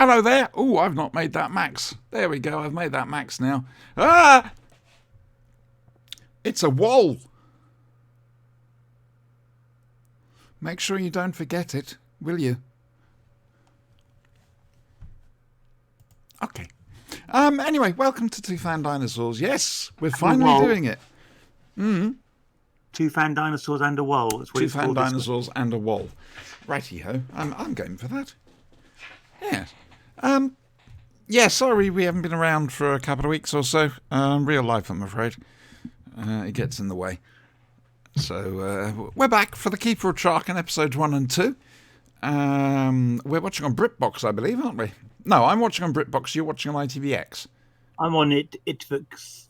Hello there. Oh, I've not made that max. There we go. I've made that max now. Ah! It's a wall. Make sure you don't forget it, will you? Okay. Anyway, welcome to Two Fan Dinosaurs. Yes, we're finally doing it. Two fan dinosaurs and a wall. That's what Two it's fan called. dinosaurs and a wall. Righty-ho. I'm going for that. Yeah. Yeah, sorry we haven't been around for a couple of weeks or so. Real life, I'm afraid. It gets in the way. So, we're back for the Keeper of Traken, episodes 1 and 2. We're watching on BritBox, I believe, aren't we? No, I'm watching on BritBox, you're watching on ITVX. I'm on Itvux.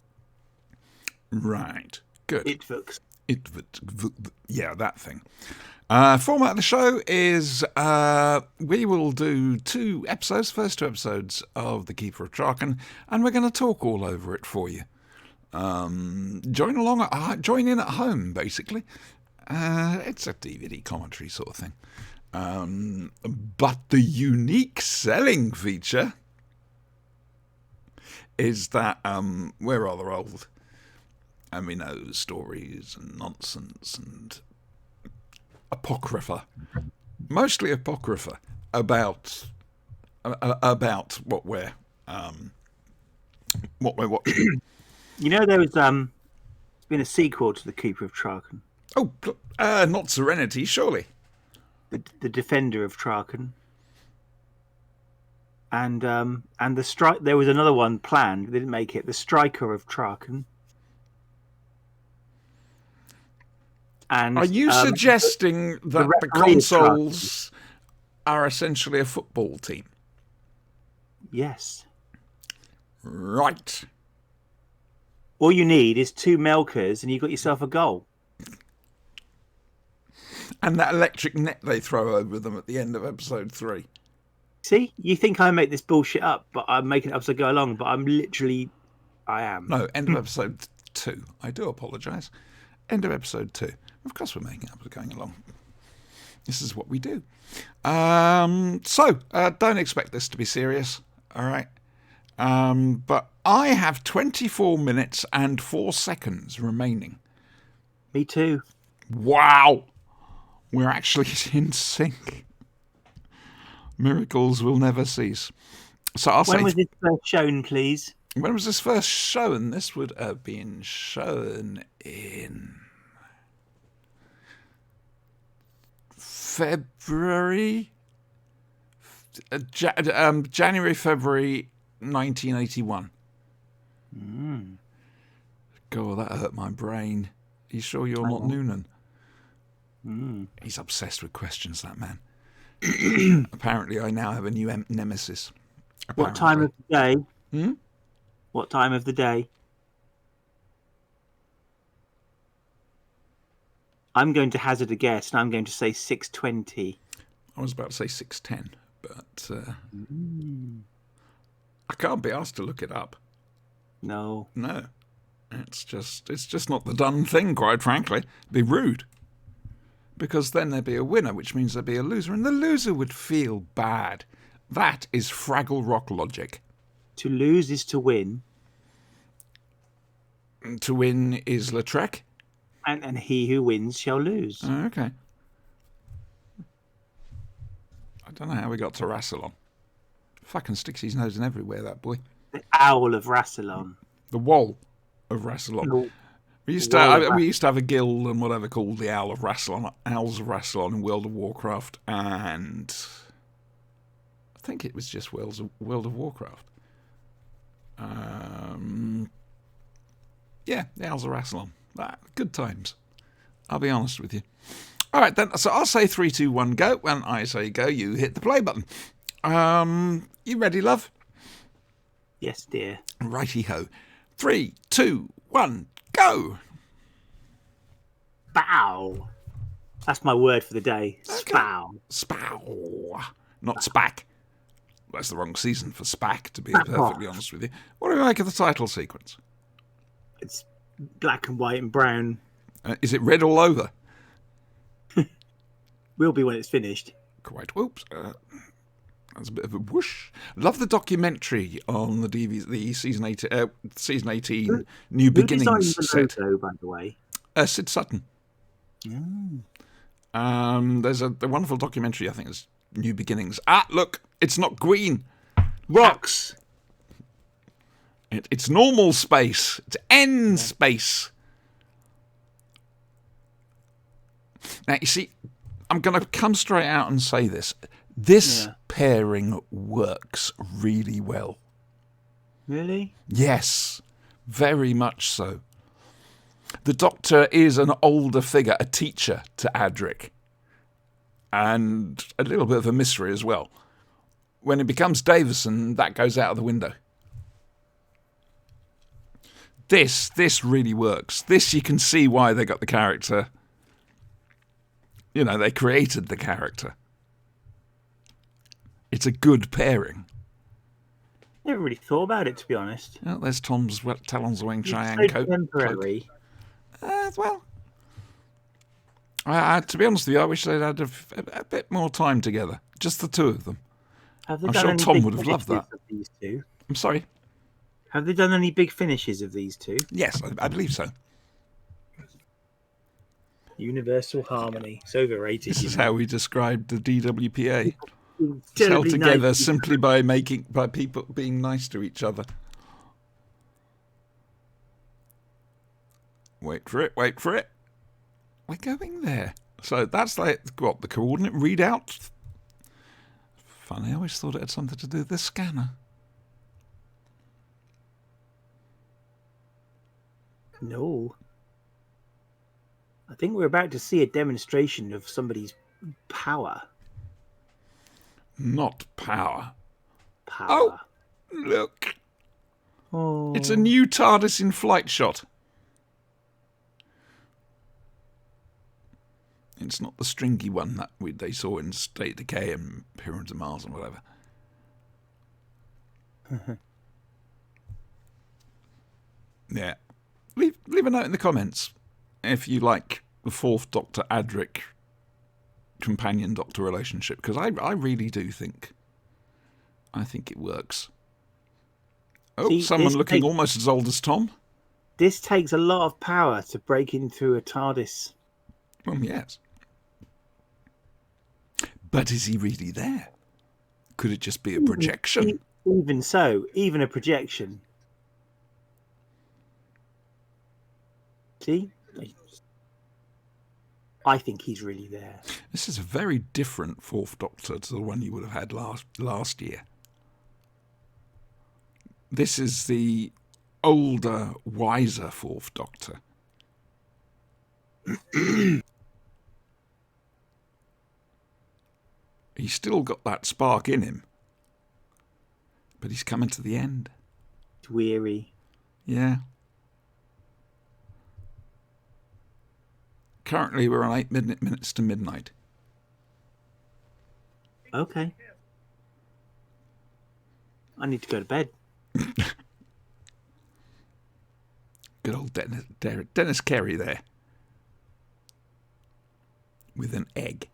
Right. Good. Itvux. Yeah, that thing. Format of the show is we will do first two episodes of The Keeper of Traken, and we're going to talk all over it for you. Join in at home, basically. It's a DVD commentary sort of thing. But the unique selling feature is that we're rather old. And we know stories and nonsense and apocrypha, mostly apocrypha, about what we're watching. You know, there's been a sequel to The Keeper of Traken. Oh, not Serenity, surely. The Defender of Traken. And the strike. There was another one planned. They didn't make it. The Striker of Traken. And, are you suggesting that the consoles are essentially a football team? Yes. Right. All you need is 2 milkers and you've got yourself a goal. And that electric net they throw over them at the end of episode 3. See? You think I make this bullshit up, but I'm making it up as I go along, but I am. No, end of episode 2. I do apologise. End of episode 2. Of course we're making it up as going along. This is what we do. So, don't expect this to be serious, all right? But I have 24 minutes and 4 seconds remaining. Me too. Wow! We're actually in sync. Miracles will never cease. So when was this first shown, please? When was this first shown? This would have been shown in February, January, February 1981. God, that hurt my brain. Are you sure you're not Noonan? He's obsessed with questions, that man. Apparently, I now have a new nemesis. Apparently. What time of the day? What time of the day? I'm going to hazard a guess, and I'm going to say 6:20. I was about to say 6:10, but I can't be asked to look it up. No. It's just not the done thing, quite frankly. It'd be rude. Because then there'd be a winner, which means there'd be a loser, and the loser would feel bad. That is Fraggle Rock logic. To lose is to win. To win is Lautrec. And he who wins shall lose. Oh, okay. I don't know how we got to Rassilon. Fucking sticks his nose in everywhere, that boy. The owl of Rassilon. The wall of Rassilon. We used to have a guild and whatever called the Owls of Rassilon in World of Warcraft, and I think it was just World of Warcraft. Yeah, the Owls of Rassilon. Good times. I'll be honest with you. All right, then. So I'll say 3, 2, 1, go. When I say go, you hit the play button. You ready, love? Yes, dear. Righty-ho. 3, 2, 1, go. Bow. That's my word for the day. Spow. Okay. Spow. Not spack. That's the wrong season for spack, to be perfectly honest with you. What do we make of the title sequence? It's black and white and brown. Is it red all over? Will be when it's finished. Quite. Whoops. That's a bit of a whoosh. Love the documentary on the DVD, the season 18 New Who designed Beginnings the set. logo, by the way? Sid Sutton. Mm. There's a wonderful documentary, I think it's New Beginnings. Ah, look, it's not green. Rocks. It's normal space. It's N space. Now, you see, I'm going to come straight out and say this. This pairing works really well. Really? Yes, very much so. The Doctor is an older figure, a teacher to Adric. And a little bit of a mystery as well. When it becomes Davison, that goes out of the window. This really works. This, you can see why they got the character. You know, they created the character. It's a good pairing. Never really thought about it, to be honest. Well, there's Tom's Talons Wing Cheyenne So coat. temporary. Well, to be honest with you, I wish they'd had a bit more time together. Just the two of them. Have they I'm done sure any Tom big would have loved finishes that. of these two? I'm sorry. Have they done any big finishes of these two? Yes, I believe so. Universal harmony. It's overrated. This is how we described the DWPA. It's held Terribly together nice. simply by people being nice to each other. Wait for it, wait for it. We're going there. So that's like, what, the coordinate readout? Funny, I always thought it had something to do with the scanner. No. I think we're about to see a demonstration of somebody's power. Not power. Power. Oh, look. Oh. It's a new TARDIS in flight shot. It's not the stringy one that they saw in State of Decay and Pyramids of Mars and whatever. Yeah. Leave a note in the comments if you like the Fourth Doctor Adric companion Doctor relationship, because I really do think it works. Oh, See, someone looking almost as old as Tom. This takes a lot of power to break into a TARDIS. Well, yes. But is he really there? Could it just be a projection? Even so, even a projection. See? I think he's really there. This is a very different Fourth Doctor to the one you would have had last year. This is the older, wiser Fourth Doctor. He's still got that spark in him. But he's coming to the end. It's weary. Yeah. Currently, we're on 8 minutes to midnight. Okay. I need to go to bed. Good old Dennis Carey there. With an egg.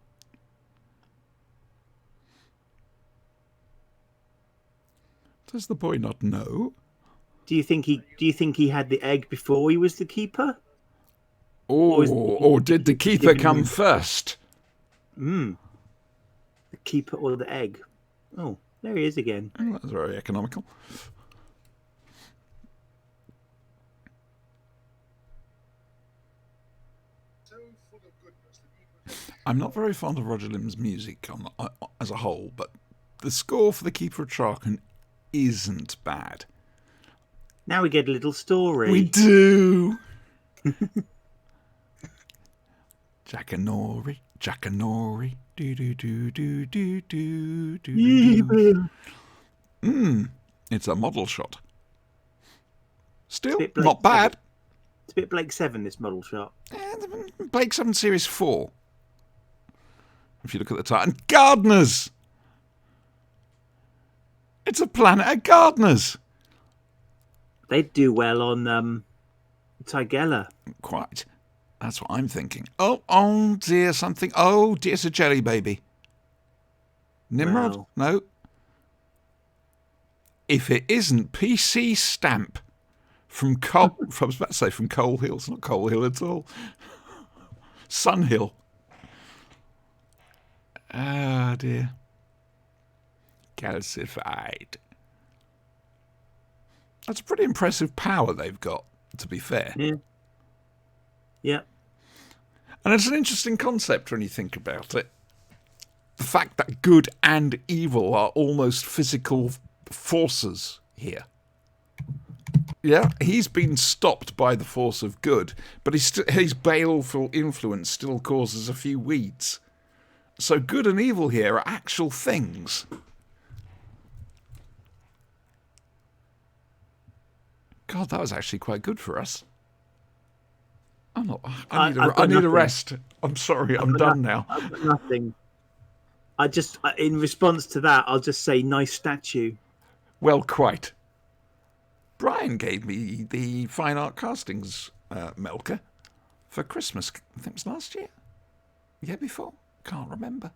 Does the boy not know? Do you think he had the egg before he was the keeper? Or did the keeper come first? The keeper or the egg? Oh, there he is again. Oh, that's very economical. I'm not very fond of Roger Lim's music as a whole, but the score for The Keeper of Traken isn't bad. Now we get a little story. We do! Jackanory, do-do-do-do-do-do-do-do. It's a model shot. Still, not bad. It's a bit Blake 7, this model shot. Blake 7 Series 4. If you look at the title. And gardeners! It's a planet of gardeners. They'd do well on Tigella. Quite. That's what I'm thinking. Oh dear, something. Oh dear, it's a jelly baby. Nimrod? Well. No. if it isn't PC Stamp from Cole. I was about to say from Coal Hill. It's not Coal Hill at all. Sun Hill. Ah, dear. Calcified. That's a pretty impressive power they've got, to be fair. Yeah. Yeah. And it's an interesting concept when you think about it. The fact that good and evil are almost physical forces here. Yeah, he's been stopped by the force of good, but his baleful influence still causes a few weeds. So good and evil here are actual things. God, that was actually quite good for us. I'm not. I need a rest. I'm sorry. I'm done now. I've got nothing. In response to that, I'll just say nice statue. Well, quite. Brian gave me the Fine Art Castings Melka for Christmas. I think it was last year. Year before. Can't remember.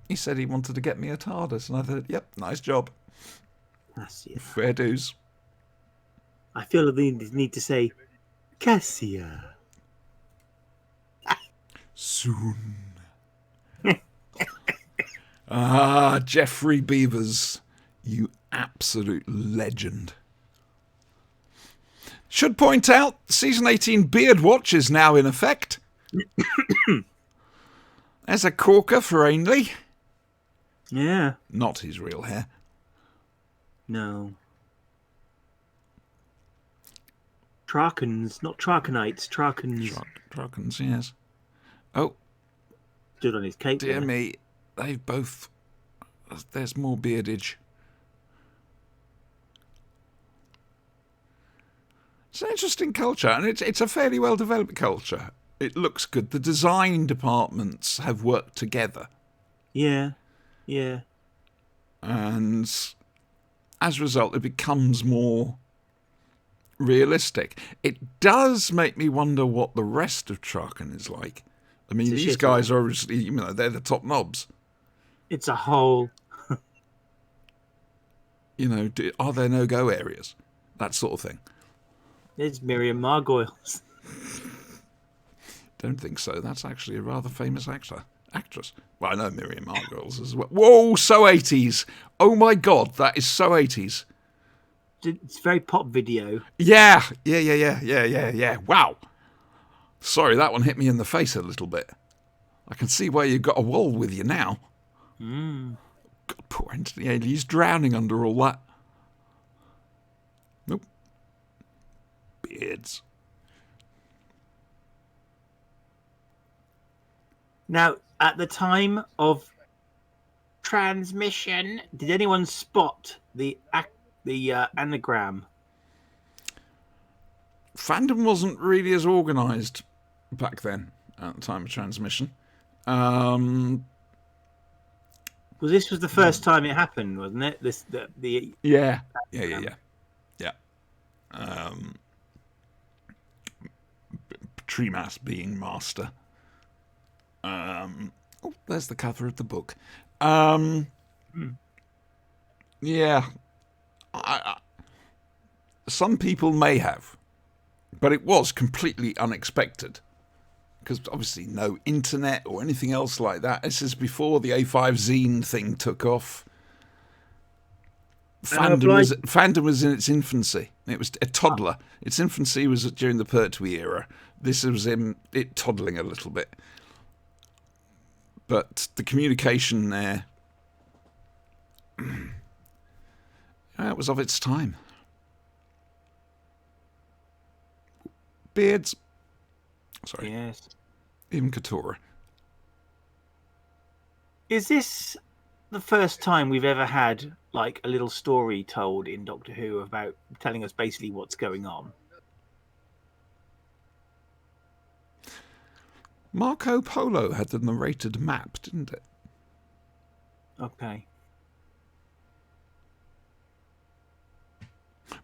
He said he wanted to get me a TARDIS, and I thought, yep, nice job. That's it. Fair dues. I feel the need to say, Cassia. Soon. Jeffrey Beavers, you absolute legend. Should point out, Season 18 Beard Watch is now in effect. There's a corker for Ainley. Yeah. Not his real hair. No. Trakens, not Trakenites, Trakens. Trakens, yes. Oh, Stood on his cape. dear there. me. They've both... There's more beardage. It's an interesting culture, and it's a fairly well-developed culture. It looks good. The design departments have worked together. Yeah. Yeah. And as a result, it becomes more realistic. It does make me wonder what the rest of Traken is like. I mean, It's a these shithole. guys are obviously, they're the top knobs. It's a whole. Are there no-go areas? That sort of thing. There's Miriam Margoyles. Don't think so. That's actually a rather famous actress. Well, I know Miriam Margolyes as well. Whoa, so 80s. Oh my God, that is so 80s. It's very pop video. Yeah. Wow. Sorry, that one hit me in the face a little bit. I can see why you've got a wall with you now. God, poor Anthony Haley. He's drowning under all that. Nope. Beards. Now, at the time of transmission, did anyone spot the anagram? Fandom wasn't really as organised back then at the time of transmission. Well, this was the first time it happened, wasn't it? Yeah. Treemass being master. There's the cover of the book. Yeah. Some people may have, but it was completely unexpected. Because obviously no internet or anything else like that. This is before the A5 zine thing took off. Fandom was in its infancy. It was a toddler. Its infancy was during the Pertwee era. This was it toddling a little bit. But the communication there, it was of its time. Beards. Sorry. Yes. Even Katora. Is this the first time we've ever had like a little story told in Doctor Who about telling us basically what's going on? Marco Polo had the narrated map, didn't it? Okay.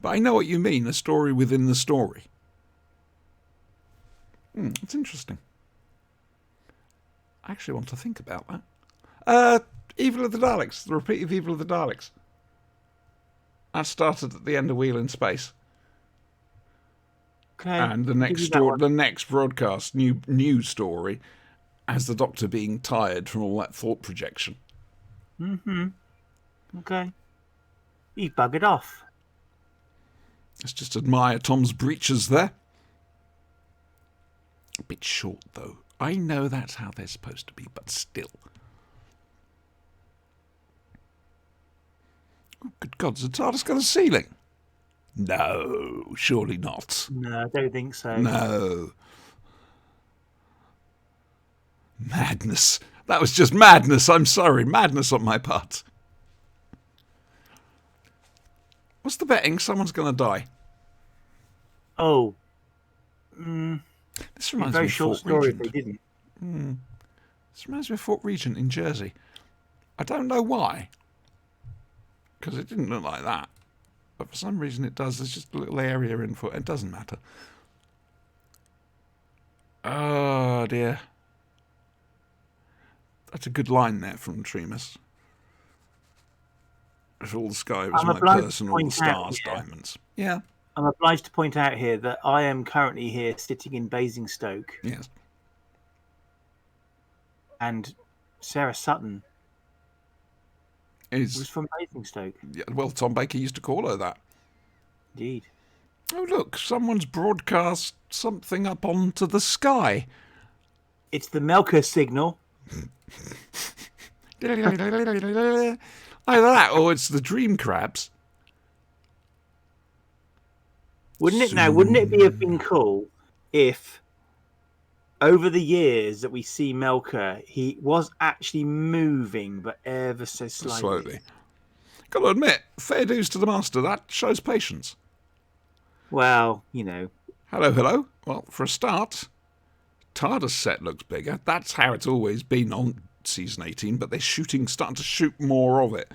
But I know what you mean, a story within the story. It's interesting. I actually want to think about that. Evil of the Daleks, the repeat of Evil of the Daleks. That started at the end of Wheel in Space. Okay. And the I'll give next you that one. the next broadcast, new story, has the Doctor being tired from all that thought projection. Okay. He buggered off. Let's just admire Tom's breeches there. A bit short, though. I know that's how they're supposed to be, but still. Oh, good God, has the TARDIS got a ceiling? No, surely not. No, I don't think so. No. Madness. That was just madness. I'm sorry. Madness on my part. What's the betting? Someone's going to die. Oh. This Be a reminds very me of short Fort story Regent. if they didn't. This reminds me of Fort Regent in Jersey. I don't know why. Because it didn't look like that. But for some reason it does. There's just a little area in Fort. It doesn't matter. Oh, dear. That's a good line there from Tremus. If all the sky was I'm my obliged to purse and all the point out stars here. diamonds. Yeah. I'm obliged to point out here that I am currently here sitting in Basingstoke, Yes. and Sarah Sutton was Is from Basingstoke. yeah, well, Tom Baker used to call her that. Indeed. Oh, look, someone's broadcast something up onto the sky. It's the Melker signal. Either that or it's the dream crabs. Wouldn't it be have been cool if over the years that we see Melker, he was actually moving, but ever so slightly. Slowly. Got to admit, fair dues to the master. That shows patience. Well, you know. Hello, hello. Well, for a start, TARDIS set looks bigger. That's how it's always been on season 18, but they're starting to shoot more of it.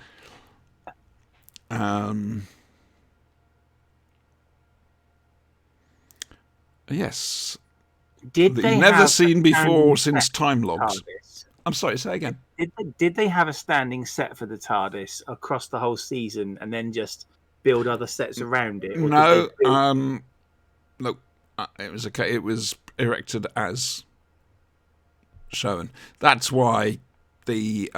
Yes. Did That they you've never have seen a before standing since set time for the logs. TARDIS? I'm sorry, say again. Did they have a standing set for the TARDIS across the whole season and then just build other sets around it? Or No, did they build... look, it was erected as shown. That's why the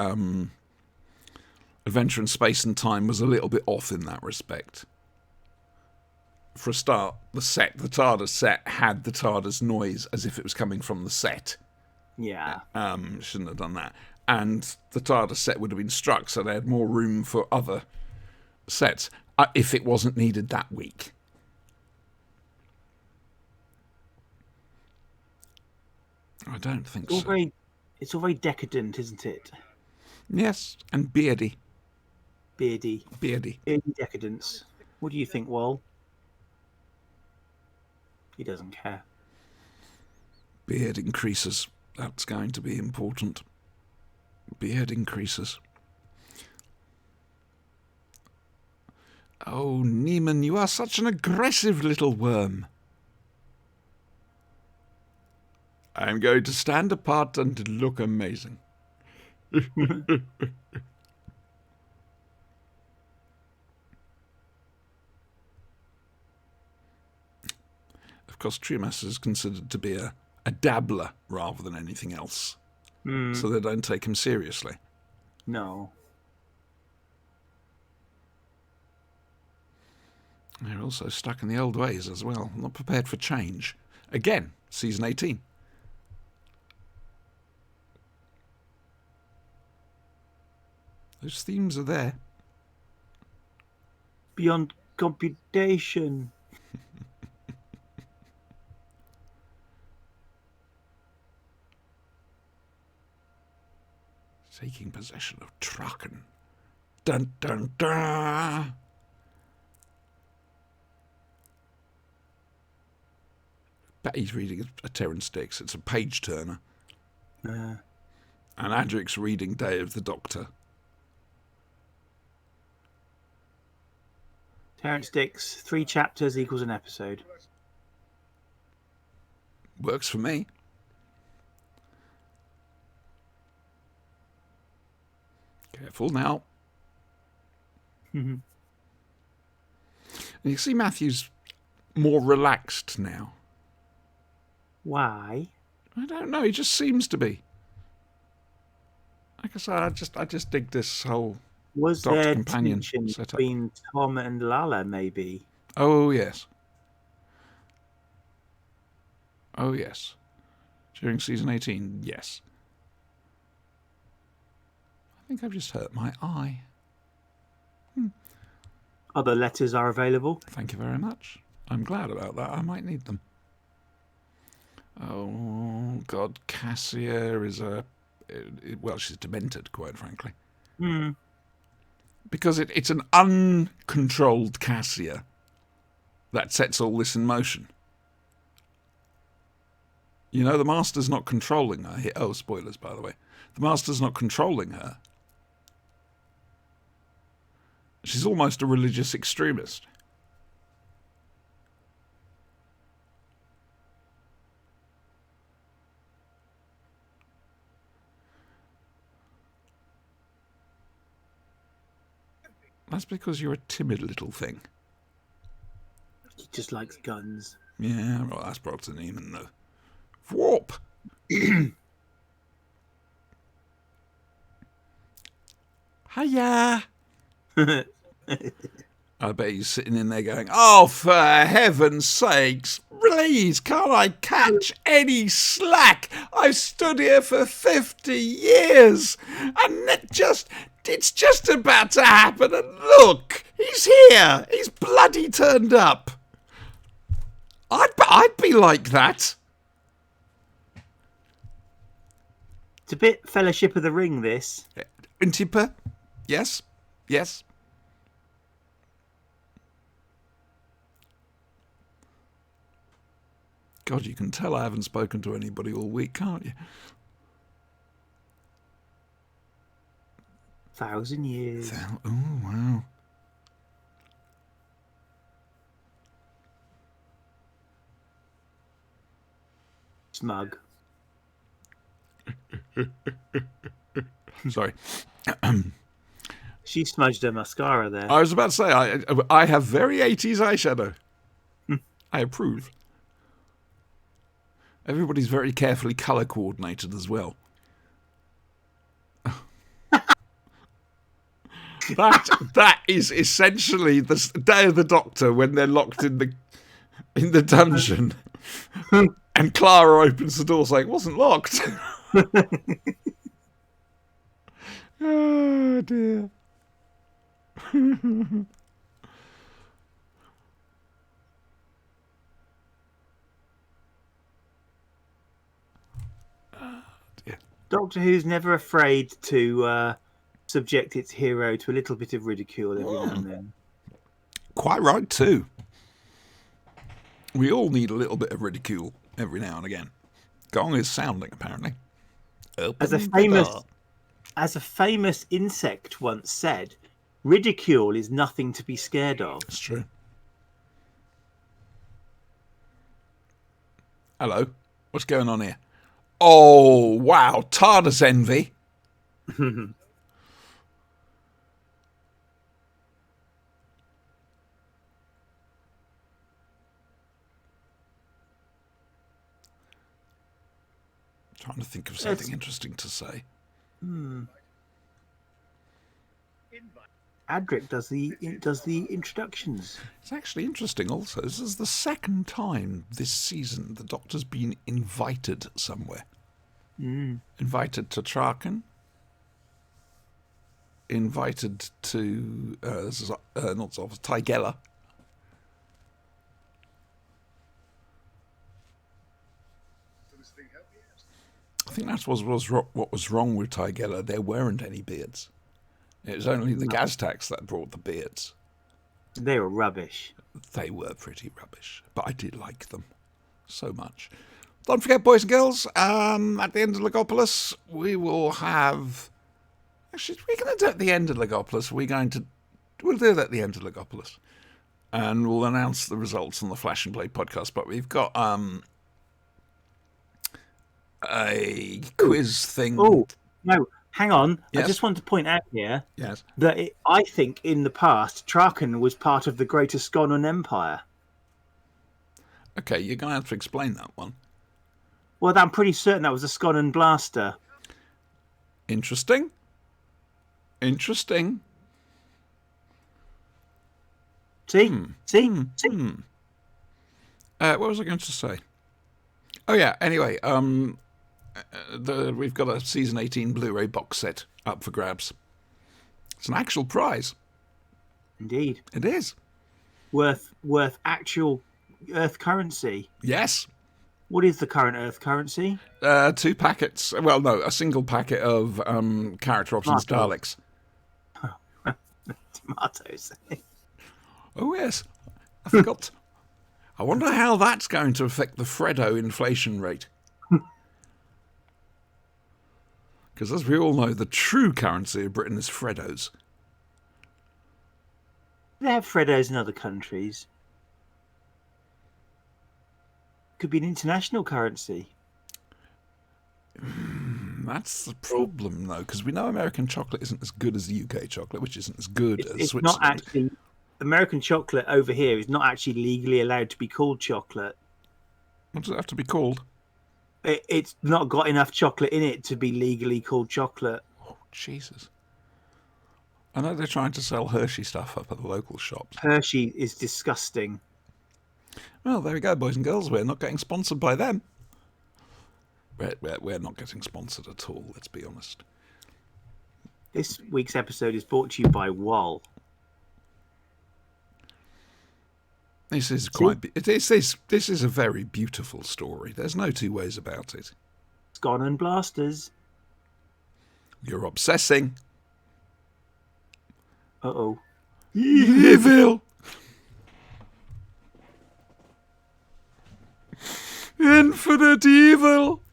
Adventure in Space and Time was a little bit off in that respect. For a start, the TARDIS set, had the TARDIS noise as if it was coming from the set. Yeah. Shouldn't have done that. And the TARDIS set would have been struck, so they had more room for other sets if it wasn't needed that week. I don't think so. It's all very decadent, isn't it? Yes, and beardy. Beardy Beardy. decadence. What do you think, Wal? He doesn't care. Beard increases. That's going to be important. Beard increases. Oh, Neiman, you are such an aggressive little worm. I'm going to stand apart and look amazing. Of course, Trimas is considered to be a dabbler rather than anything else. So they don't take him seriously. No. They're also stuck in the old ways as well, not prepared for change. Again, season 18. Those themes are there. Beyond computation. Taking possession of Traken. Dun dun dun! Bet he's reading a Terran Styx. It's a page turner. And Adric's reading Day of the Doctor. Terrence Dix, 3 chapters equals an episode. Works for me. Careful now. And you see Matthew's more relaxed now. Why? I don't know. He just seems to be. Like I said, I just dig this whole Was Doctor there Companion tension setup. between Tom and Lala, maybe? Oh, yes. Oh, yes. During season 18, yes. I think I've just hurt my eye. Other letters are available. Thank you very much. I'm glad about that. I might need them. Oh, God. Cassia is well, she's demented, quite frankly. Hmm. Because it's an uncontrolled Cassia that sets all this in motion. You know, the Master's not controlling her. Oh, spoilers, by the way. The Master's not controlling her. She's almost a religious extremist. That's because you're a timid little thing. He just likes guns. Yeah, well, that's Proxeneman, though. Warp! Hiya! I bet he's sitting in there going, oh, for heaven's sakes, please, can't I catch any slack? I've stood here for 50 years, and it's just about to happen, and look, he's here, he's bloody turned up. I'd be like that. It's a bit Fellowship of the Ring, this. Intipper? Yes, yes. God, you can tell I haven't spoken to anybody all week, can't you? 1,000 years. Oh, wow. Smug. Sorry. She smudged her mascara there. I was about to say, I have very 80s eyeshadow. I approve. Everybody's very carefully colour coordinated as well. That is essentially the Day of the Doctor when they're locked in the dungeon, and Clara opens the door saying, "Wasn't locked." Oh dear. Doctor Who's never afraid to subject its hero to a little bit of ridicule every now and then. Quite right too. We all need a little bit of ridicule every now and again. Gong is sounding, apparently. As a famous insect once said, ridicule is nothing to be scared of. It's true. Hello. What's going on here? Oh, wow. TARDIS envy. Trying to think of something interesting to say. Adric does the introductions. It's actually interesting also. This is the second time this season the Doctor's been invited somewhere. Invited to Traken. Invited to Tigella. I think that's what was wrong with Tigella. There weren't any beards. It was only the Gaztacs that brought the beards. They were rubbish. They were pretty rubbish, but I did like them so much. Don't forget, boys and girls, at the end of Legopolis, we will have... Actually, we're going to do it at the end of Legopolis. We'll do it at the end of Legopolis. And we'll announce the results on the Flash and Play podcast. But we've got a quiz thing. Oh, no. Hang on. Yes. I just want to point out here Yes. that I think in the past, Traken was part of the Greater Skonan Empire. Okay, you're going to have to explain that one. Well, I'm pretty certain that was a Skonan blaster. Interesting. Interesting. See? See? What was I going to say? Oh yeah. Anyway, we've got a season 18 Blu-ray box set up for grabs. It's an actual prize. Indeed. It is. Worth actual Earth currency. Yes. What is the current Earth currency? 2 packets. Well, no, a single packet of character options Daleks. Tomatoes. Oh yes, I forgot. I wonder how that's going to affect the Freddo inflation rate. Because as we all know, the true currency of Britain is Freddos. They have Freddos in other countries. Could be an international currency. That's the problem, though, because we know American chocolate isn't as good as the UK chocolate, which isn't as good as It's Switzerland. not actually... American chocolate over here is not actually legally allowed to be called chocolate. What does it have to be called? It's not got enough chocolate in it to be legally called chocolate. Oh, Jesus. I know they're trying to sell Hershey stuff up at the local shops. Hershey is disgusting. Well, there we go, boys and girls. We're not getting sponsored by them. We're not getting sponsored at all, let's be honest. This week's episode is brought to you by Wall. This is quite. This is a very beautiful story. There's no two ways about it. Skonan blasters. You're obsessing. Uh-oh. Evil. Infinite evil.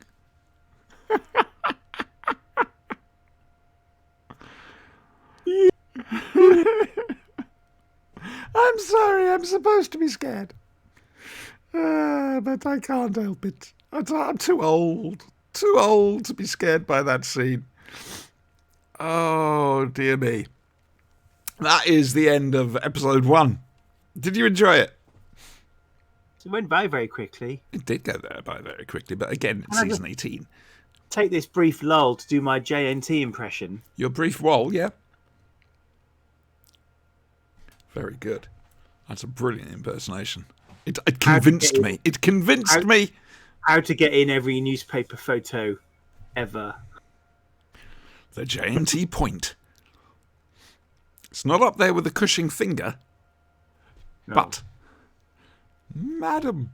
I'm sorry, I'm supposed to be scared. But I can't help it. I'm too old. Too old to be scared by that scene. Oh, dear me. That is the end of episode 1. Did you enjoy it? It went by very quickly. It did go there by very quickly, but again, it's season 18. Take this brief lull to do my JNT impression. Your brief wall, yeah? Very good. That's a brilliant impersonation. It convinced me. It convinced me. How to get in every newspaper photo ever. The JNT point. It's not up there with the Cushing finger. No. But, madam.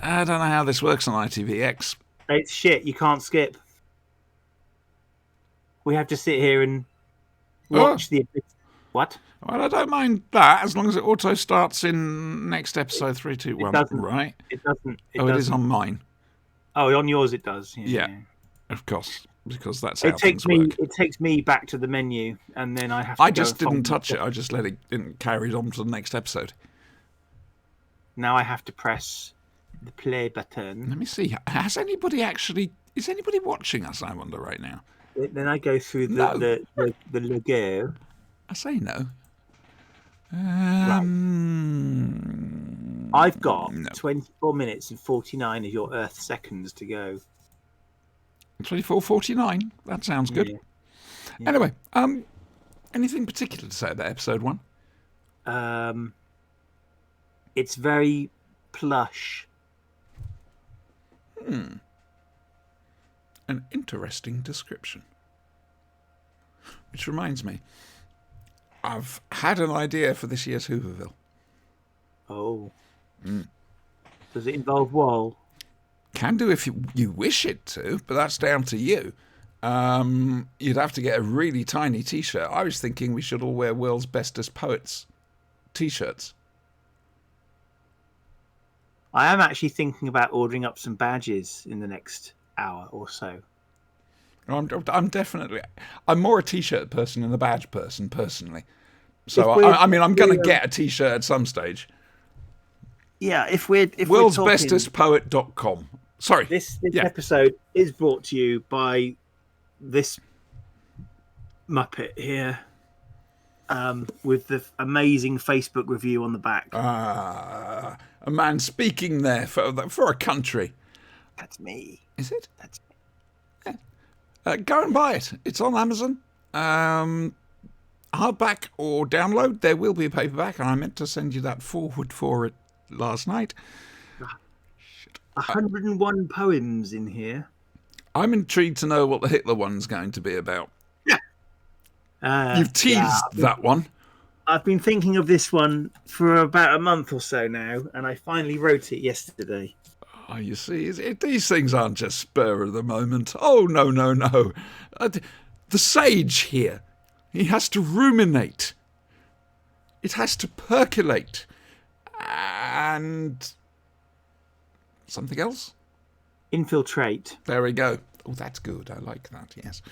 I don't know how this works on ITVX. It's shit. You can't skip. We have to sit here and watch the... What? Well, I don't mind that as long as it auto starts in next episode 3, 2, 1. It doesn't. Right? It doesn't. It is on mine. Oh, on yours it does. Yeah. Of course, because that's how things me. work. It takes me back to the menu, and then I have to. I just didn't touch it. I just let it carried on to the next episode. Now I have to press the play button. Let me see. Is anybody watching us? I wonder right now. Then I go through the logo. I say no. Right. I've got 24 minutes and 49 of your Earth seconds to go. 24:49. That sounds good. Yeah. Anyway, anything particular to say about episode 1? It's very plush. An interesting description. Which reminds me, I've had an idea for this year's Hooverville. Oh. Does it involve Wall? Can do if you wish it to, but that's down to you. You'd have to get a really tiny T-shirt. I was thinking we should all wear World's Bestest Poets T-shirts. I am actually thinking about ordering up some badges in the next hour or so. I'm more a T-shirt person than a badge person, personally. So, I'm going to get a T-shirt at some stage. Yeah, if we're worldsbestestpoet.com. Sorry. This Yeah. episode is brought to you by this Muppet here, with the amazing Facebook review on the back. A man speaking there for a country. That's me. Is it? That's me. Go and buy it. It's on Amazon. Hardback or download. There will be a paperback, and I meant to send you that forward for it last night. 101 poems in here. I'm intrigued to know what the Hitler one's going to be about. You've teased that one. I've been thinking of this one for about a month or so now, and I finally wrote it yesterday. Oh, you see, these things aren't just spur of the moment. Oh, no, no, no. The sage here, he has to ruminate. It has to percolate. And something else? Infiltrate. There we go. Oh, that's good. I like that, yes.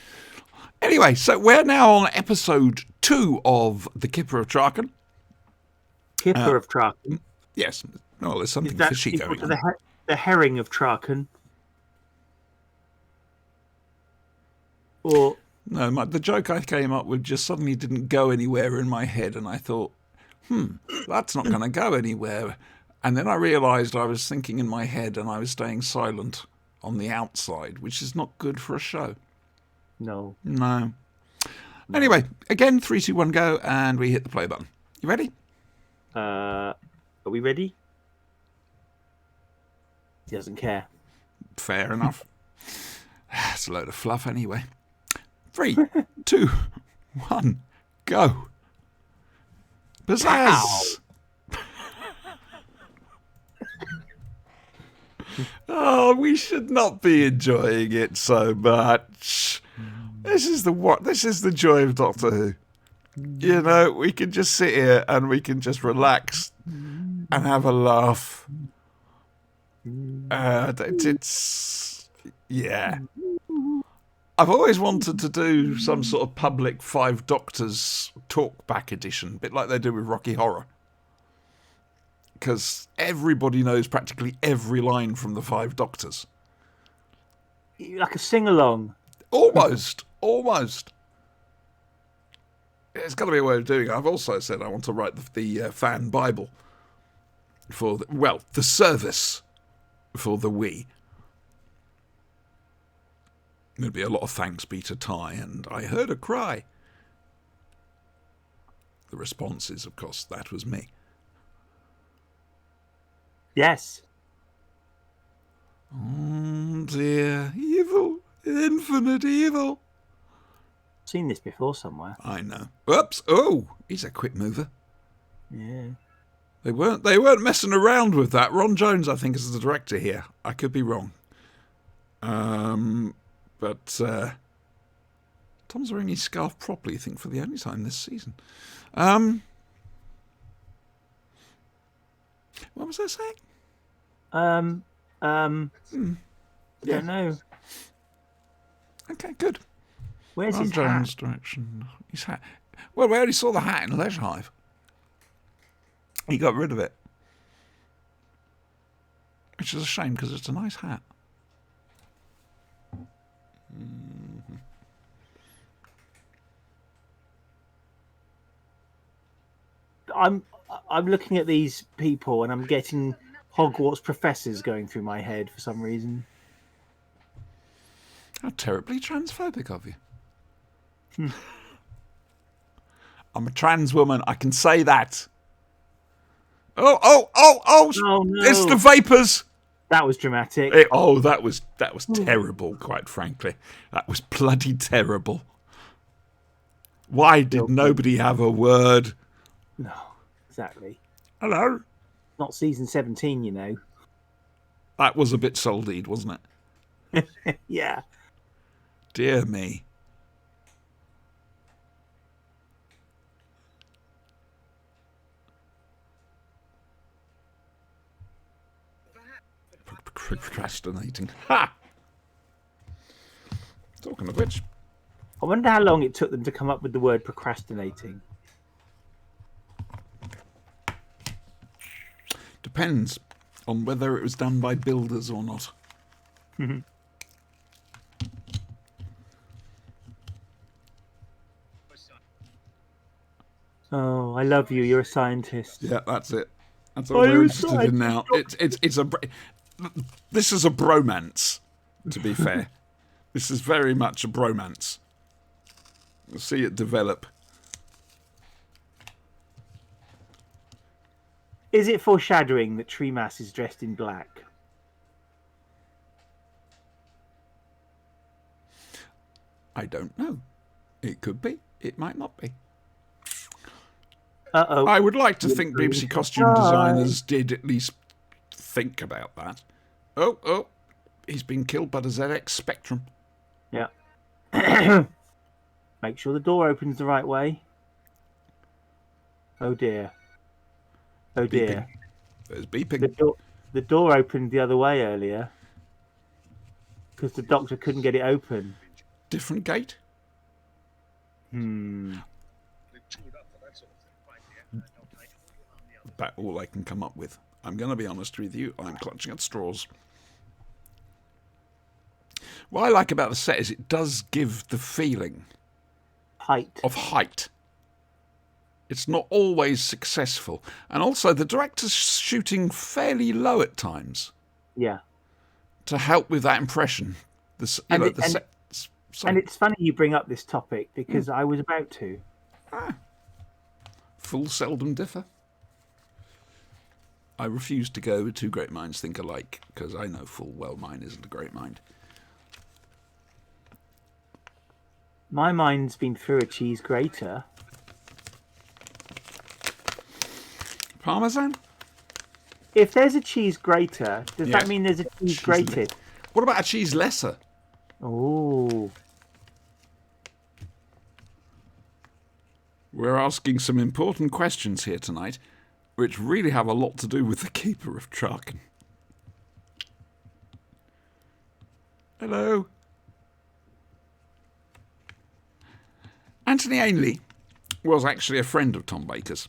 Anyway, so we're now on episode 2 of The Kipper of Traken. Kipper of Traken? Yes. Well, there's something fishy going on. The herring of Traken? Or... No, the joke I came up with just suddenly didn't go anywhere in my head, and I thought, that's not going to go anywhere. And then I realised I was thinking in my head and I was staying silent on the outside, which is not good for a show. No. Anyway, again, 3, 2, 1, go, and we hit the play button. You ready? Are we ready? He doesn't care. Fair enough. It's a load of fluff anyway. 3, 2, 1, go. Pizzazz! Oh, we should not be enjoying it so much. This is the joy of Doctor Who. You know, we can just sit here and we can just relax and have a laugh. Yeah. I've always wanted to do some sort of public Five Doctors talk-back edition, a bit like they do with Rocky Horror. Because everybody knows practically every line from the Five Doctors. Like a sing-along. Almost. There's got to be a way of doing it. I've also said I want to write the fan Bible for, the service for the Wii. There'd be a lot of thanks be to Ty, and I heard a cry. The response is, of course, that was me. Yes. Oh dear, evil, infinite evil. Seen this before somewhere. I know. Oops! Oh, he's a quick mover. Yeah. They weren't messing around with that. Ron Jones, I think, is the director here. I could be wrong. But Tom's wearing his scarf properly, I think, for the only time this season. What was I saying? Don't know. Okay, good. Where's Ron his Jones' hat? direction. His hat. Well, we already saw the hat in Leisure Hive. He got rid of it. Which is a shame, because it's a nice hat. I'm looking at these people and I'm getting Hogwarts professors going through my head for some reason. How terribly transphobic of you. I'm a trans woman. I can say that. Oh, no. It's the vapours. That was dramatic. That was terrible, quite frankly. That was bloody terrible. Why did nobody have a word? No, exactly. Hello? Not season 17, you know. That was a bit soldied, wasn't it? Yeah. Dear me. Procrastinating. Ha! Talking of which. I wonder how long it took them to come up with the word procrastinating. Depends on whether it was done by builders or not. Oh, I love you. You're a scientist. Yeah, that's it. That's all Are we're you a interested in scientist? now. This is a bromance, to be fair. This is very much a bromance. We'll see it develop. Is it foreshadowing that Tremas is dressed in black? I don't know. It could be. It might not be. Uh-oh. I would like to think BBC costume designers did at least think about that. Oh, he's been killed by the ZX Spectrum. Yeah. Make sure the door opens the right way. Oh dear. Oh dear. There's beeping. The door opened the other way earlier because the doctor couldn't get it open. Different gate? About all I can come up with. I'm going to be honest with you. I'm clutching at straws. What I like about the set is it does give the feeling of height. It's not always successful. And also, the director's shooting fairly low at times. Yeah. To help with that impression. And it's funny you bring up this topic because I was about to. Fools seldom differ. I refuse to go two great minds think alike because I know full well mine isn't a great mind. My mind's been through a cheese grater. Parmesan? If there's a cheese grater, does that mean there's a cheese grated? What about a cheese lesser? Oh. We're asking some important questions here tonight, which really have a lot to do with the Keeper of Traken. Hello. Anthony Ainley was actually a friend of Tom Baker's.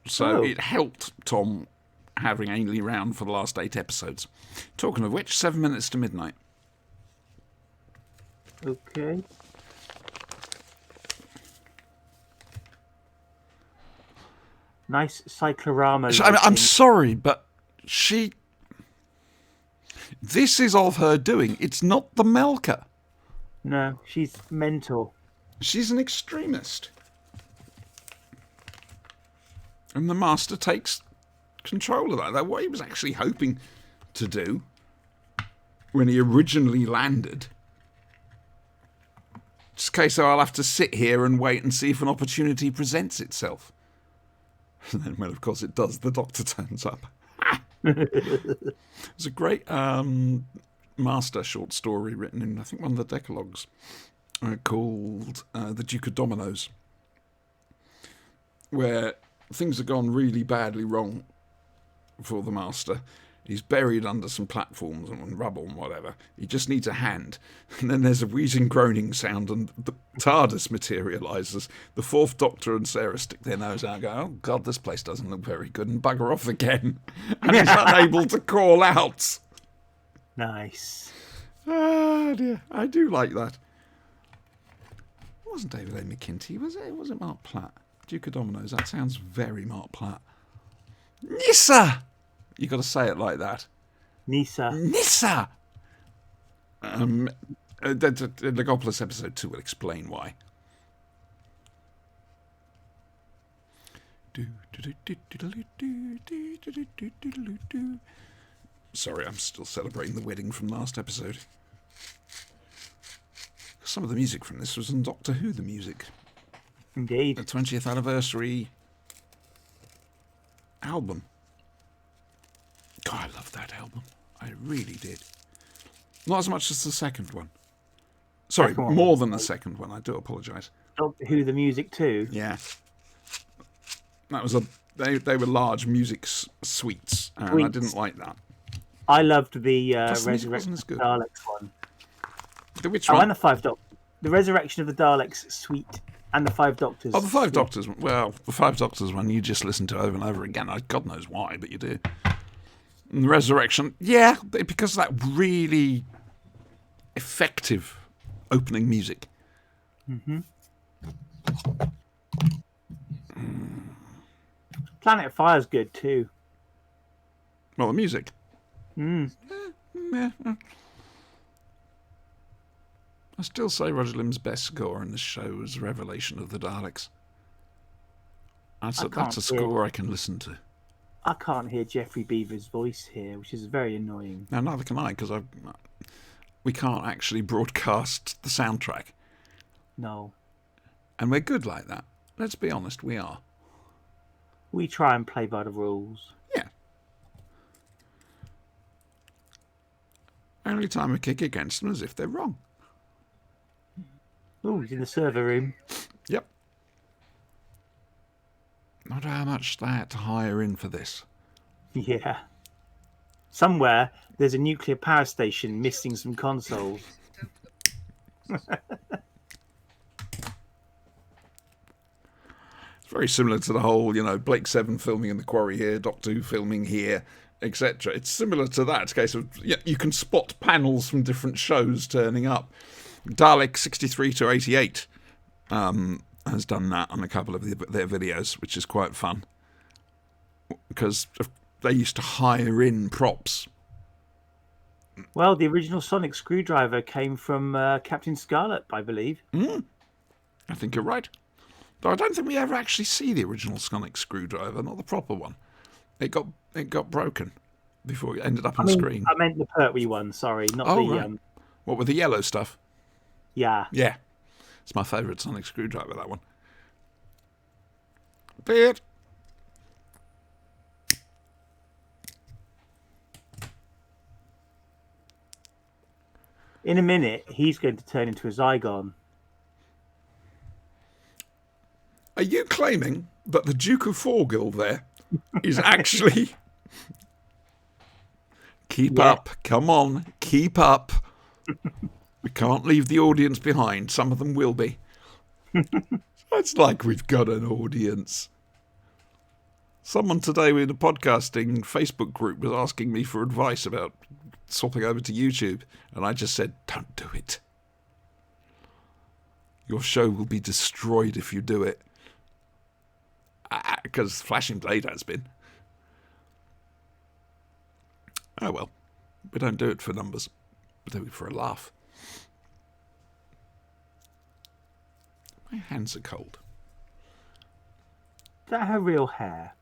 So it helped Tom having Ainley round for the last 8 episodes. Talking of which, 7 minutes to midnight. Okay. Nice cyclorama. I'm sorry, but this is of her doing. It's not the Melka. No, she's mental. She's an extremist. And the Master takes control of that. That's what he was actually hoping to do when he originally landed. Just in case I'll have to sit here and wait and see if an opportunity presents itself. And then when, of course, it does, the Doctor turns up. It's a great Master short story written in, I think, one of the Decalogues called The Duke of Dominoes, where things have gone really badly wrong for the Master. He's buried under some platforms and rubble and whatever. He just needs a hand. And then there's a wheezing, groaning sound, and the TARDIS materialises. The Fourth Doctor and Sarah stick their nose out and go, oh, God, this place doesn't look very good, and bugger off again. And he's unable to call out. Nice. Ah, dear. I do like that. It wasn't David A. McKinty, was it? It wasn't Mark Platt. Duke of Dominoes. That sounds very Mark Platt. Nissa! You got to say it like that. Nissa. Legopolis episode 2 will explain why. Sorry, I'm still celebrating the wedding from last episode. Some of the music from this was on Doctor Who, the music. Indeed. The 20th anniversary album. God, I love that album. I really did. Not as much as the second one. Sorry, more than the second one. I do apologise. Doctor Who, the music too. Yeah. That was they were large music suites, and I didn't like that. I loved the Resurrection of the Daleks one. Which one? And the Five Doctors. The Resurrection of the Daleks suite and the Five Doctors. Oh, the Five Doctors. Well, the Five Doctors one you just listen to over and over again. God knows why, but you do. And the Resurrection, yeah, because of that really effective opening music. Planet of Fire's good too. Well, the music. Mm. Yeah. I still say Roger Lim's best score in this show was Revelation of the Daleks. That's a score I can listen to. I can't hear Geoffrey Beaver's voice here, which is very annoying. Now, neither can I, because we can't actually broadcast the soundtrack. No. And we're good like that. Let's be honest, we are. We try and play by the rules. Yeah. Only time we kick against them is if they're wrong. Oh, he's in the server room. Yep. Not how much they had to hire in for this. Yeah. Somewhere there's a nuclear power station missing some consoles. It's very similar to the whole, Blake 7 filming in the quarry here, Doctor Who filming here, etc. It's similar to that. It's a case of you can spot panels from different shows turning up. Dalek 63 to 88 has done that on a couple of their videos, which is quite fun. Because they used to hire in props. Well, the original sonic screwdriver came from Captain Scarlet, I believe. I think you're right. Though I don't think we ever actually see the original sonic screwdriver, not the proper one. It got broken before it ended up on screen. I meant the Pertwee one, sorry, not the... Right. What, with the yellow stuff? Yeah. Yeah. It's my favourite sonic screwdriver, that one. Beard. In a minute, he's going to turn into a Zygon. Are you claiming that the Duke of Forgill there is actually... Keep up. Come on. Keep up. We can't leave the audience behind. Some of them will be. It's like we've got an audience. Someone today in a podcasting Facebook group was asking me for advice about swapping over to YouTube, and I just said, don't do it. Your show will be destroyed if you do it. Because Flashing Blade has been. Oh well. We don't do it for numbers. We do it for a laugh. My hands are cold. Is that her real hair?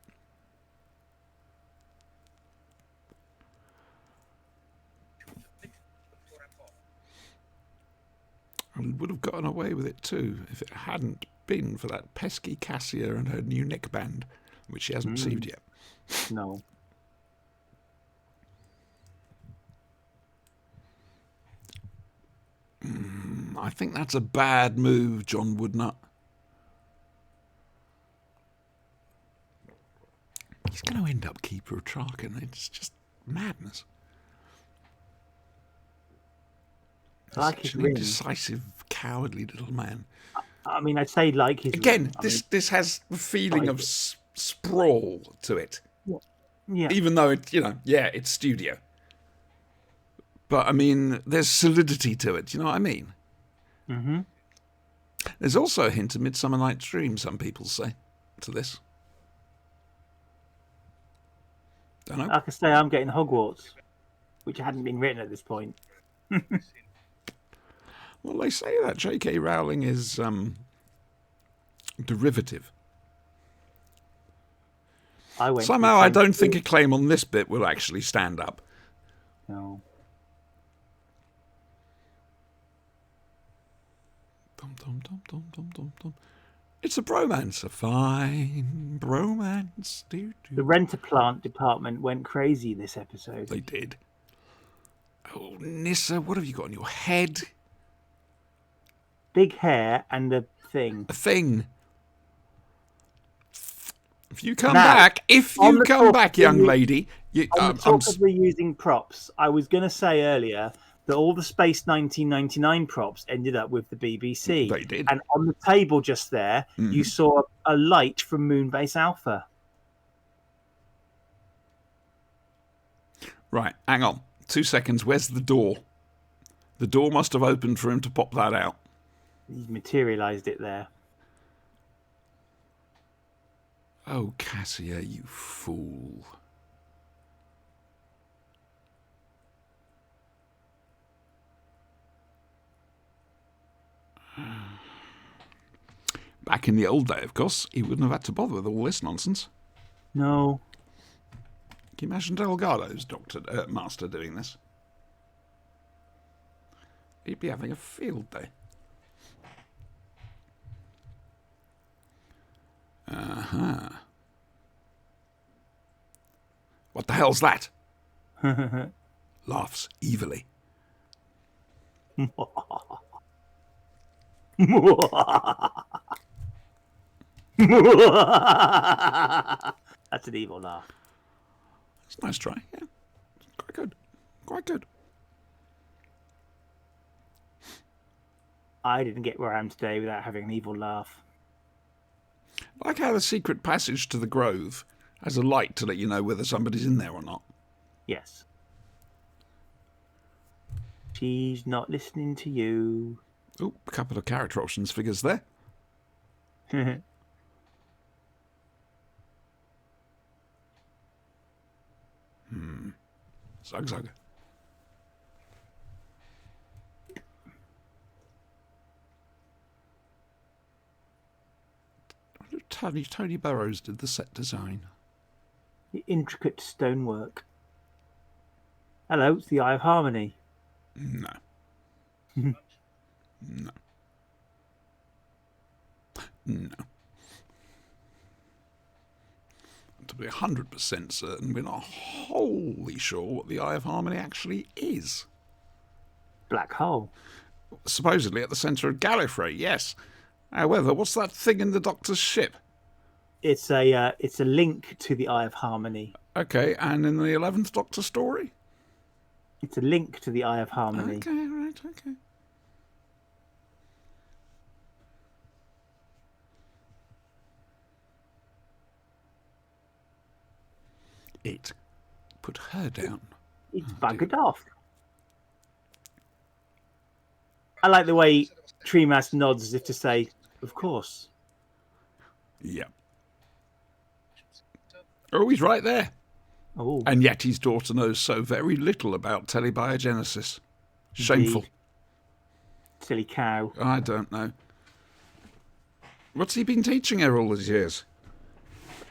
And would have gotten away with it too if it hadn't been for that pesky Cassia and her new neckband, which she hasn't received yet. No. I think that's a bad move, John Woodnut. He's going to end up Keeper of Traken. It's just madness. Like Such an indecisive, cowardly little man. I mean, I'd say like his... Again, this has the feeling of sprawl to it. Yeah. Even though it's studio. But, I mean, there's solidity to it. Do you know what I mean? Mm-hmm. There's also a hint of Midsummer Night's Dream, some people say, to this. Don't know. Like I say, I'm getting Hogwarts, which hadn't been written at this point. Well, they say that J.K. Rowling is derivative. Somehow I don't think a claim on this bit will actually stand up. No. Dum, dum, dum, dum, dum, dum, dum. It's a bromance, a fine bromance. The rent-a-plant department went crazy this episode. They did. Oh, Nissa, what have you got on your head? Big hair and a thing. A thing. If you come back, young lady... On the talk of reusing props, I was going to say earlier that all the Space 1999 props ended up with the BBC. They did. And on the table just there, you saw a light from Moonbase Alpha. Right, hang on. 2 seconds. Where's the door? The door must have opened for him to pop that out. He's materialised it there. Oh, Cassia, you fool. Back in the old day, of course, he wouldn't have had to bother with all this nonsense. No. Can you imagine Delgado's master doing this? He'd be having a field day. Uh-huh. What the hell's that? Laughs evilly. That's an evil laugh. It's a nice try, yeah. Quite good. Quite good. I didn't get where I am today without having an evil laugh. I like how the secret passage to the grove has a light to let you know whether somebody's in there or not. Yes. She's not listening to you. Oh, a couple of character options figures there. Zug zug. I wonder if Tony Burrows did the set design. The intricate stonework. Hello, it's the Eye of Harmony. No. No. No. To be 100% certain, we're not wholly sure what the Eye of Harmony actually is. Black hole. Supposedly at the centre of Gallifrey, yes. However, what's that thing in the Doctor's ship? It's a link to the Eye of Harmony. Okay, and in the 11th Doctor story? It's a link to the Eye of Harmony. Okay, right, okay. It put her down. It's buggered off. I like the way Treemas nods as if to say, of course. Yeah. Oh, he's right there. Oh. And yet his daughter knows so very little about telebiogenesis. Shameful. Indeed. Silly cow. I don't know. What's he been teaching her all these years?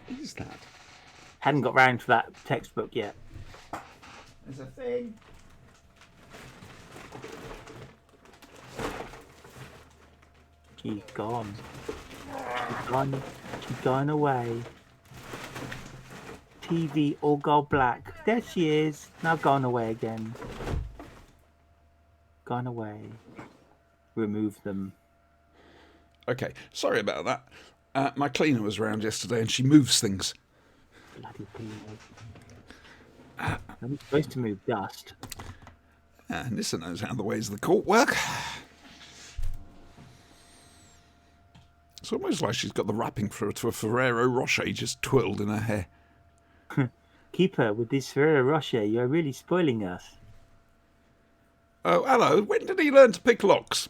What is that? Hadn't got round to that textbook yet. There's a thing. She's gone. She's gone away. TV all go black. There she is. Now gone away again. Gone away. Remove them. Okay, sorry about that. My cleaner was around yesterday and she moves things. Bloody cleaners. I'm supposed to move dust. Nissa knows how the ways of the court work. It's almost like she's got the wrapping to a Ferrero Rocher just twirled in her hair. Keep her with this Ferrero Rocher. You're really spoiling us. Oh, hello. When did he learn to pick locks?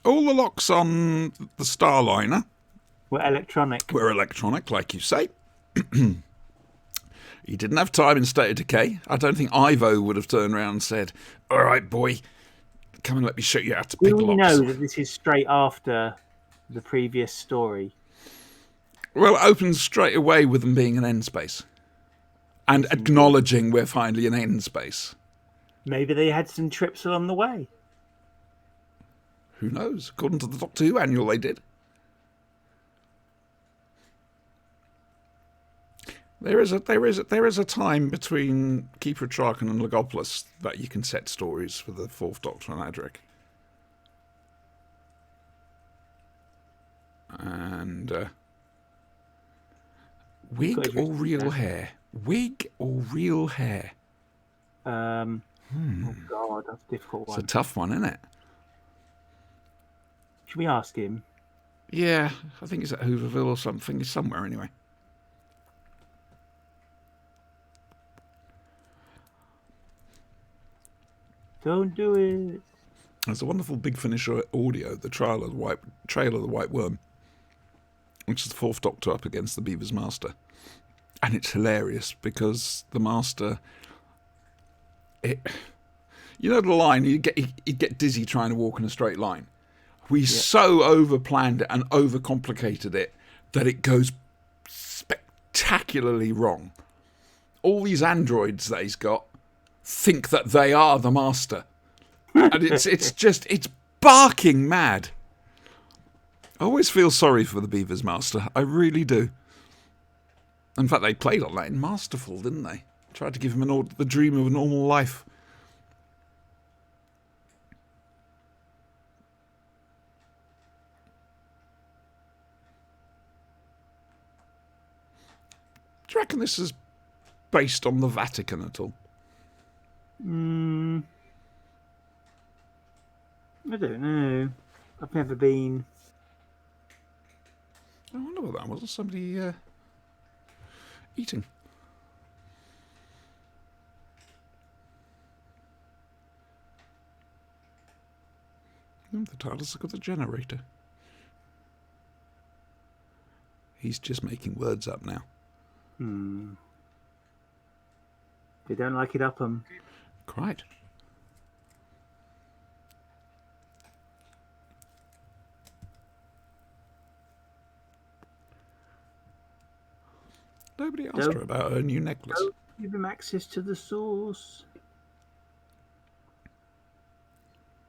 All the locks on the Starliner We're electronic. were electronic, like you say. He didn't have time in State of Decay. I don't think Ivo would have turned around and said, all right, boy, come and let me show you how to pick Do we locks. know that this is straight after the previous story? Well, it opens straight away with them being an end space. And acknowledging we're finally an end space. Maybe they had some trips along the way. Who knows? According to the Doctor Who annual, they did. There is a time between Keeper of Traken and Legopolis that you can set stories for the Fourth Doctor and Adric. And wig or real hair? Wig or real hair? Oh God, that's a difficult It's one. a tough one, isn't it? Should we ask him? Yeah, I think it's at Hooverville or something. It's somewhere anyway. Don't do it. There's a wonderful Big Finish audio, the Trail of the White Worm, which is the Fourth Doctor up against the Beaver's Master. And it's hilarious because the Master... You know the line, he'd get dizzy trying to walk in a straight line. We so over-planned it and over-complicated it that it goes spectacularly wrong. All these androids that he's got think that they are the Master. And it's barking mad. I always feel sorry for the Beaver's Master. I really do. In fact, they played on that in Masterful, didn't they? Tried to give him the dream of a normal life. Do you reckon this is based on the Vatican at all? I don't know. I've never been. I wonder what that was. Somebody eating. The TARDIS has got a generator. He's just making words up now. If you don't like it, up 'em. Quite. Nobody asked her about her new necklace. Don't give him access to the sauce. I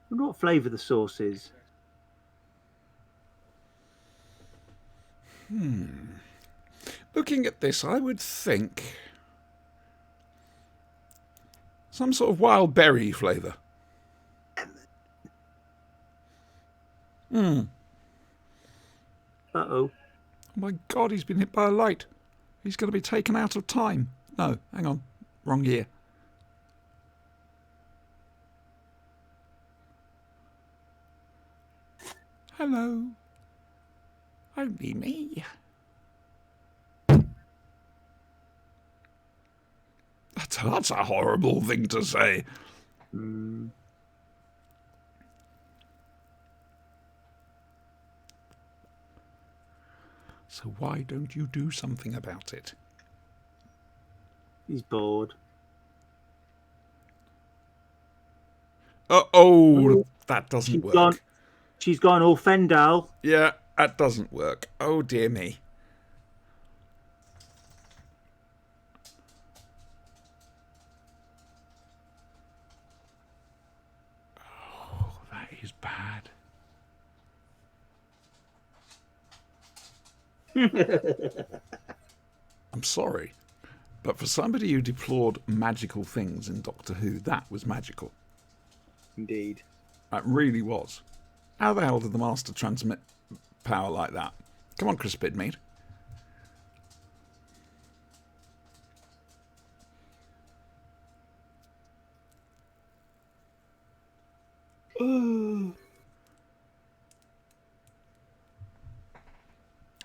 wonder what flavour the sauce is. Looking at this, I would think some sort of wild berry flavour. Uh-oh. Oh my God, he's been hit by a light. He's going to be taken out of time. No, hang on. Wrong year. Hello. Only me. That's a horrible thing to say. So why don't you do something about it? He's bored. Oh, that doesn't work. She's gone all Fendal. Yeah, that doesn't work. Oh, dear me. Oh, that is bad. I'm sorry, but for somebody who deplored magical things in Doctor Who, that was magical. Indeed. That really was. How the hell did the Master transmit power like that? Come on, Chris Bidmead.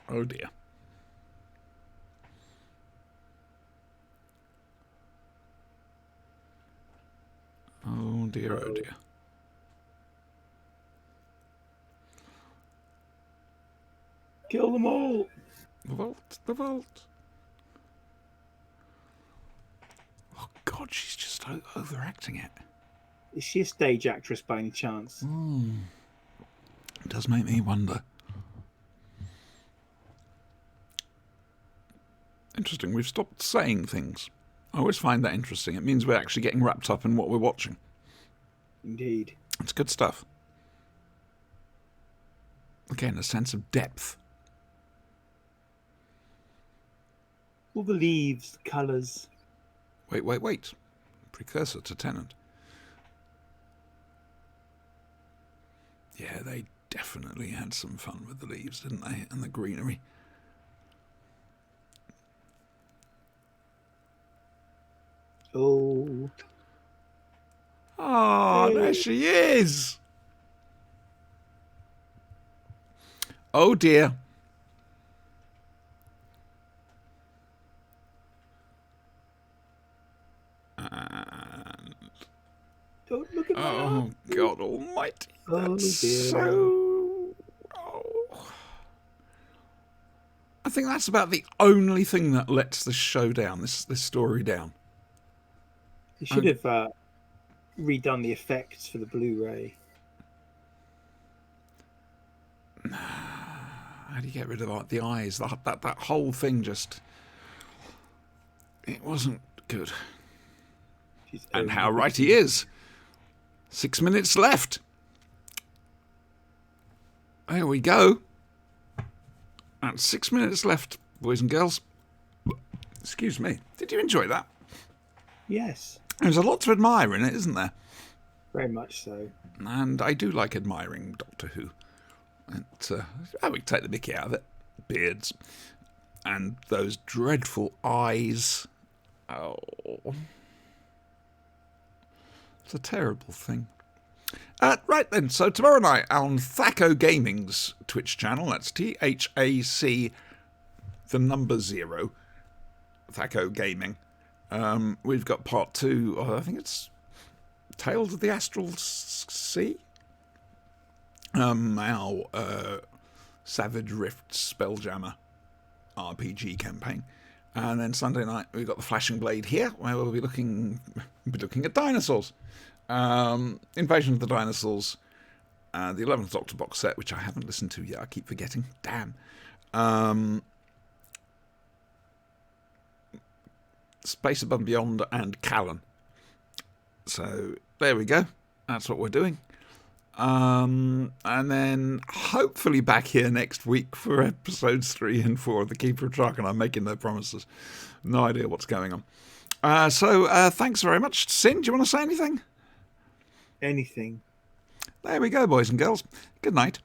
Oh dear. Oh dear, oh dear. Kill them all. The vault, the vault. Oh God, she's just overacting it. Is she a stage actress by any chance? It does make me wonder. Interesting, we've stopped saying things. I always find that interesting. It means we're actually getting wrapped up in what we're watching. Indeed. It's good stuff. Again, a sense of depth. All the leaves, colours. Wait. Precursor to Tennant. Yeah, they definitely had some fun with the leaves, didn't they? And the greenery. Oh. Oh, there she is. Oh dear. Don't look at me. Oh dear. So, I think that's about the only thing that lets this show down, this story down. You should have redone the effects for the Blu-ray. How do you get rid of the eyes? That whole thing just... It wasn't good. And how right he is. 6 minutes left. There we go. And 6 minutes left, boys and girls. Excuse me. Did you enjoy that? Yes. There's a lot to admire in it, isn't there? Very much so. And I do like admiring Doctor Who. We take the mickey out of it. Beards. And those dreadful eyes. Oh. It's a terrible thing. Right then, so tomorrow night on Thaco Gaming's Twitch channel, that's THAC, the number 0, Thaco Gaming, we've got part 2, I think it's Tales of the Astral Sea? Our Savage Rift Spelljammer RPG campaign. And then Sunday night we've got the Flashing Blade here, where we'll be looking at dinosaurs. Invasion of the Dinosaurs, the 11th Doctor box set, which I haven't listened to yet. I keep forgetting. Damn. Space Above and Beyond and Callan. So there we go. That's what we're doing. And then hopefully back here next week for episodes 3 and 4 of The Keeper of Traken. I'm making no promises. No idea what's going on. So thanks very much. Sin, do you want to say anything? Anything. There we go, boys and girls. Good night.